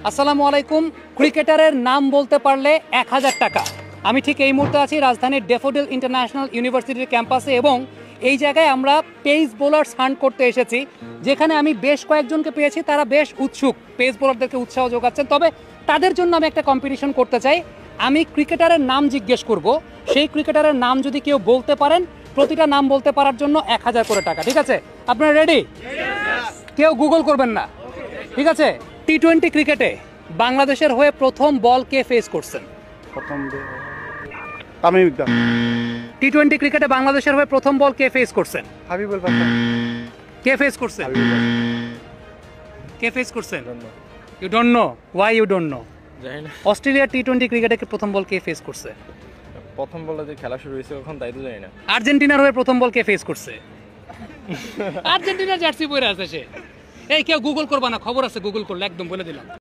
আসসালামু আলাইকুম। ক্রিকেটারের নাম বলতে পারলে 1000 টাকা। আমি ঠিক এই মুহূর্তে আছি রাজধানীর ড্যাফোডিল ইন্টারন্যাশনাল ইউনিভার্সিটির ক্যাম্পাসে এবং এই জায়গায় আমরা পেস বোলার্স হান্ট করতে এসেছি, যেখানে আমি বেশ কয়েকজনকে পেয়েছি, তারা বেশ উৎসুক, পেস বোলারদেরকে উৎসাহ যোগাচ্ছেন। তবে তাদের জন্য আমি একটা কম্পিটিশন করতে চাই। আমি ক্রিকেটারের নাম জিজ্ঞেস করব, সেই ক্রিকেটারের নাম যদি কেউ বলতে পারেন, প্রতিটা নাম বলতে পারার জন্য 1000 করে টাকা। ঠিক আছে, আপনারা রেডি? কেউ গুগল করবেন না, ঠিক আছে? টি-20 ক্রিকেটে বাংলাদেশের হয়ে প্রথম বল কে ফেস করছেন? তামিম ইকবাল। টি-20 ক্রিকেটে বাংলাদেশের হয়ে প্রথম বল কে ফেস করছেন? হাবিবুল বাসার। কে ফেস করছেন? হাবিবুল বাসার। কে ফেস করছেন? You don't know. Why you don't know? জানি না। অস্ট্রেলিয়া টি-20 ক্রিকেটে প্রথম বল কে ফেস করছে? প্রথম বলে যে খেলা শুরু হয়েছে কখন তাই তো জানি না। আর্জেন্টিনার হয়ে প্রথম বল কে ফেস করছে? আর্জেন্টিনার জার্সি পরে আছে সে। এই কেউ গুগল করবা না, খবর আছে, গুগল করলে একদম বলে দিলাম।